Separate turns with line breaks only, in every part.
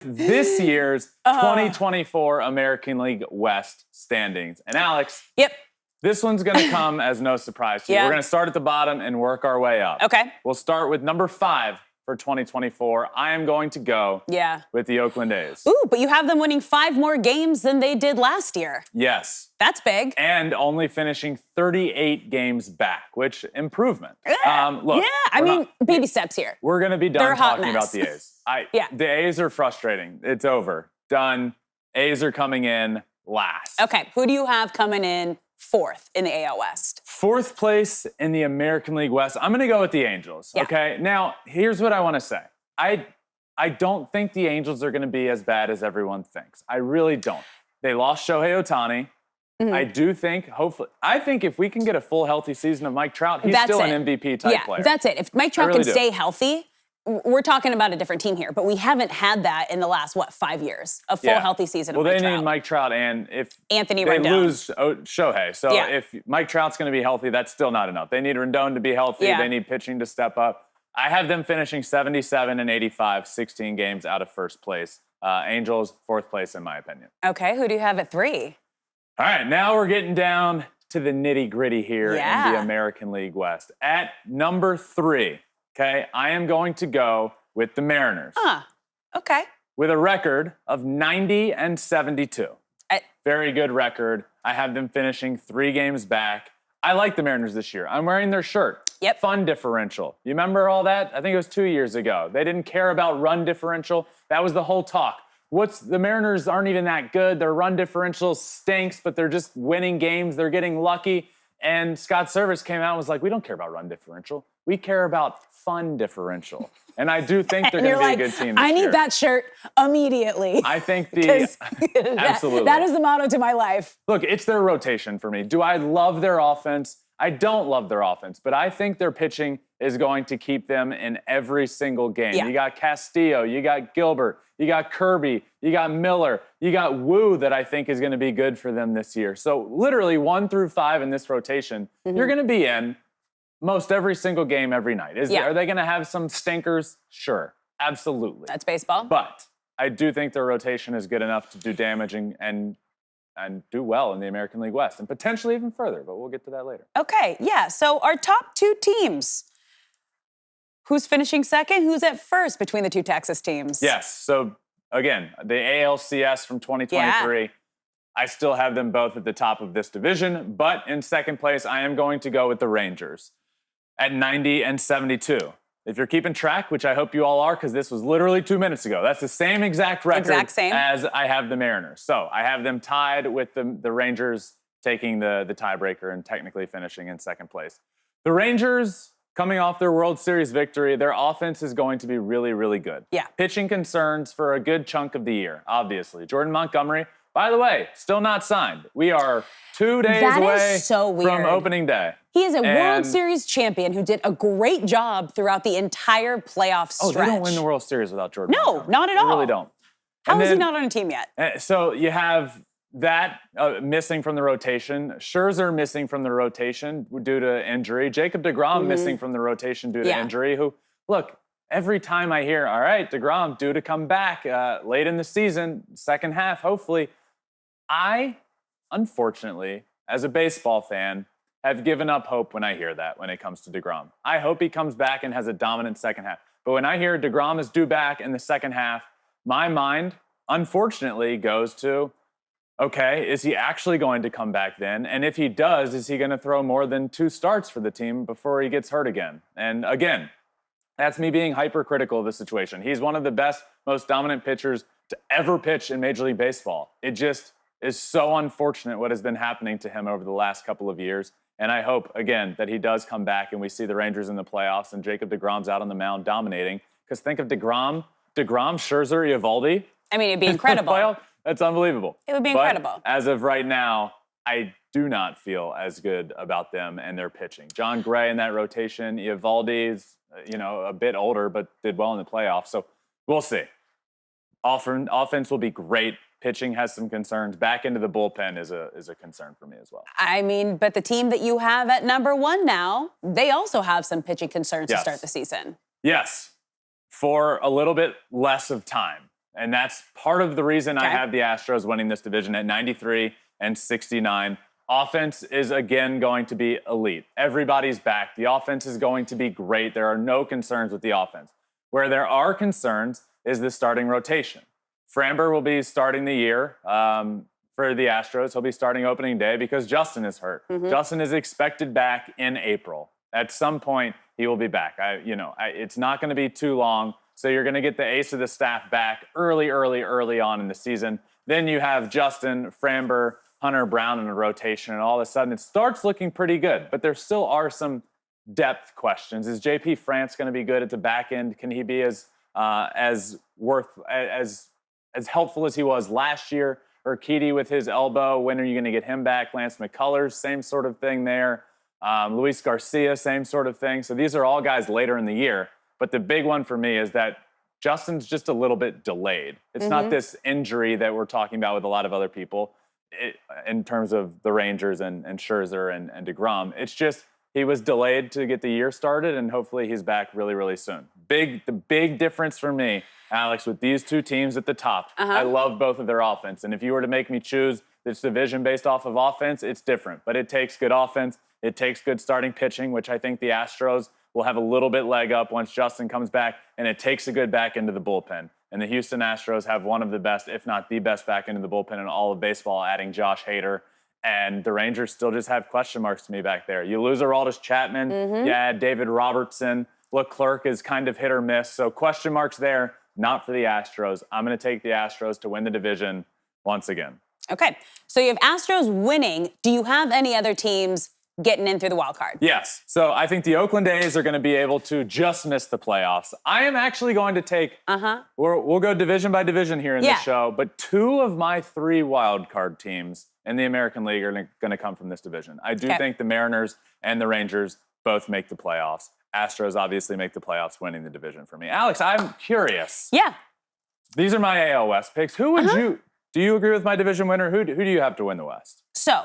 this year's 2024 American League West standings. And Alex,
Yep.
this one's going to come as no surprise to you.
Yeah.
We're going to start at the bottom and work our way up.
Okay.
We'll start with number 5 for 2024. I am going to go with the Oakland A's.
Ooh, but you have them winning 5 more games than they did last year.
Yes.
That's big.
And only finishing 38 games back, which improvement.
Look, I mean, baby steps here.
We're going to be done talking about the A's.
Yeah.
The A's are frustrating. It's over. Done. A's are coming in last.
Okay, who do you have coming in 4th in the AL West?
4th place in the American League West. I'm going to go with the Angels, okay? Now, here's what I want to say. I don't think the Angels are going to be as bad as everyone thinks. I really don't. They lost Shohei Ohtani. I do think, I think if we can get a full healthy season of Mike Trout, he's still an MVP type player.
That's it. If Mike Trout can stay healthy, we're talking about a different team here, but we haven't had that in the last, 5 years? A full healthy season of Mike Trout.
Well, they need Mike Trout, and if
Anthony
they
Rendon.
lose Shohei. So if Mike Trout's going to be healthy, that's still not enough. They need Rendon to be healthy. They need pitching to step up. I have them finishing 77 and 85, 16 games out of first place. Angels, 4th place, in my opinion.
Okay, who do you have at 3?
All right, now we're getting down to the nitty-gritty here in the American League West. At number 3, okay, I am going to go with the Mariners.
Okay.
With a record of 90 and 72. Very good record. I have them finishing 3 games back. I like the Mariners this year. I'm wearing their shirt.
Yep.
Fun differential. You remember all that? I think it was 2 years ago. They didn't care about run differential. That was the whole talk. The Mariners aren't even that good. Their run differential stinks, but they're just winning games. They're getting lucky. And Scott Servais came out and was like, we don't care about run differential. We care about fun differential. And I do think they're going to be a good team this year.
I need that shirt immediately.
I think absolutely.
That is the motto to my life.
Look, it's their rotation for me. Do I love their offense? I don't love their offense, but I think their pitching is going to keep them in every single game.
Yeah.
You got Castillo, you got Gilbert, you got Kirby, you got Miller, you got Wu that I think is going to be good for them this year. So literally 1 through 5 in this rotation, you're going to be in most every single game every night. Are they going to have some stinkers? Sure, absolutely.
That's baseball.
But I do think their rotation is good enough to do damage and do well in the American League West and potentially even further, but we'll get to that later.
Okay, yeah. So our top 2 teams. Who's finishing second? Who's at first between the 2 Texas teams?
Yes. So again, the ALCS from 2023. I still have them both at the top of this division, but in second place, I am going to go with the Rangers at 90 and 72. If you're keeping track, which I hope you all are, because this was literally 2 minutes ago. That's the same exact record as I have the Mariners. So I have them tied with the Rangers taking the tiebreaker and technically finishing in second place. The Rangers, coming off their World Series victory, their offense is going to be really, really good.
Yeah.
Pitching concerns for a good chunk of the year, obviously. Jordan Montgomery, by the way, still not signed. We are 2 days away from opening day.
He is a World Series champion who did a great job throughout the entire playoff stretch.
Oh, they don't win the World Series without Jordan Montgomery.
Not at all.
They really don't.
How is he not on a team yet?
So you have that missing from the rotation. Scherzer missing from the rotation due to injury. Jacob deGrom missing from the rotation due to injury. Who, look, every time I hear, all right, deGrom due to come back late in the season, second half, hopefully. I, unfortunately, as a baseball fan, have given up hope when I hear that when it comes to deGrom. I hope he comes back and has a dominant second half. But when I hear deGrom is due back in the second half, my mind, unfortunately, goes to, okay, is he actually going to come back then? And if he does, is he going to throw more than 2 starts for the team before he gets hurt again? And again, that's me being hypercritical of the situation. He's one of the best, most dominant pitchers to ever pitch in Major League Baseball. It just is so unfortunate what has been happening to him over the last couple of years. And I hope, again, that he does come back and we see the Rangers in the playoffs and Jacob deGrom's out on the mound dominating. Because think of deGrom, Scherzer, Eovaldi.
I mean, it'd be incredible.
That's unbelievable.
It would be incredible.
As of right now, I do not feel as good about them and their pitching. John Gray in that rotation. Eovaldi is, a bit older, but did well in the playoffs. So we'll see. Offense will be great. Pitching has some concerns. Back into the bullpen is a concern for me as well.
I mean, but the team that you have at number 1 now, they also have some pitching concerns to start the season.
Yes, for a little bit less of time. And that's part of the reason I
Okay.
have the Astros winning this division at 93-69. Offense is again going to be elite. Everybody's back. The offense is going to be great. There are no concerns with the offense. Where there are concerns is the starting rotation. Framber will be starting the year for the Astros. He'll be starting opening day because Justin is hurt. Justin is expected back in April. At some point, he will be back. It's not going to be too long. So you're going to get the ace of the staff back early on in the season. Then you have Justin, Framber, Hunter Brown in a rotation, and all of a sudden it starts looking pretty good. But there still are some depth questions. Is JP France going to be good at the back end? Can he be as helpful as he was last year? Urquidy with his elbow, when are you going to get him back? Lance McCullers, same sort of thing there. Luis Garcia, same sort of thing. So these are all guys later in the year. But the big one for me is that Justin's just a little bit delayed. It's not this injury that we're talking about with a lot of other people in terms of the Rangers and Scherzer and DeGrom. It's just he was delayed to get the year started, and hopefully he's back really soon. The big difference for me, Alex, with these two teams at the top, I love both of their offense. And if you were to make me choose this division based off of offense, it's different. But it takes good offense. It takes good starting pitching, which I think the Astros will have a little bit leg up once Justin comes back, and it takes a good back into the bullpen. And the Houston Astros have one of the best, if not the best, back into the bullpen in all of baseball, adding Josh Hader. And the Rangers still just have question marks to me back there. You lose Aroldis Chapman, you add David Robertson. Leclerc is kind of hit or miss. So question marks there, not for the Astros. I'm going to take the Astros to win the division once again.
Okay, so you have Astros winning. Do you have any other teams getting in through the wild card?
Yes. So I think the Oakland A's are going to be able to just miss the playoffs. I am actually going to take, we'll go division by division here in this show, but 2 of my 3 wild card teams in the American League are going to come from this division. I do think the Mariners and the Rangers both make the playoffs. Astros obviously make the playoffs, winning the division for me. Alex, I'm curious.
Yeah.
These are my AL West picks. Who would do you agree with my division winner? Who do you have to win the West?
So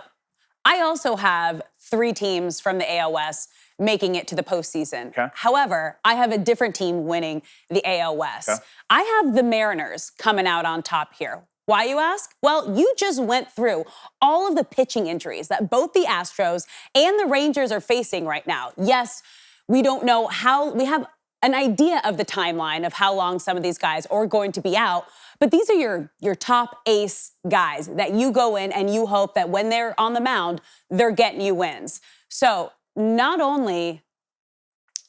I also have 3 teams from the AL West making it to the postseason.
Okay.
However, I have a different team winning the AL West.
Okay.
I have the Mariners coming out on top here. Why, you ask? Well, you just went through all of the pitching injuries that both the Astros and the Rangers are facing right now. Yes, we don't know we have an idea of the timeline of how long some of these guys are going to be out, but these are your top ace guys that you go in and you hope that when they're on the mound, they're getting you wins. So not only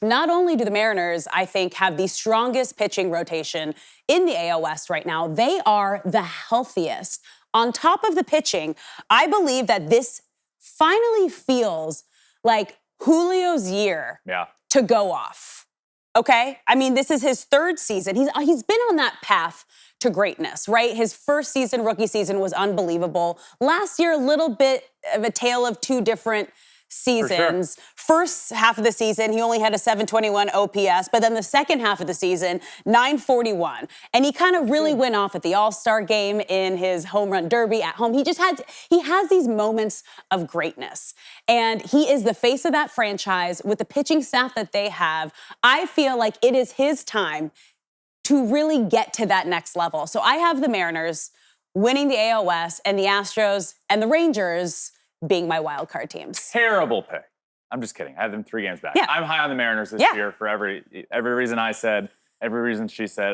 do the Mariners, I think, have the strongest pitching rotation in the AL West right now, they are the healthiest. On top of the pitching, I believe that this finally feels like Julio's year to go off. Okay? I mean, this is his 3rd season. He's been on that path to greatness, right? His first season, rookie season, was unbelievable. Last year, a little bit of a tale of 2 different seasons.
For sure.
First half of the season, he only had a 721 OPS, but then the second half of the season, 941. And he kind of really went off at the All-Star game in his home run derby at home. He has these moments of greatness. And he is the face of that franchise with the pitching staff that they have. I feel like it is his time to really get to that next level. So I have the Mariners winning the AL West and the Astros and the Rangers being my wild card teams.
Terrible pick. I'm just kidding. I have them 3 games back.
Yeah.
I'm high on the Mariners this year for every reason I said, every reason she said.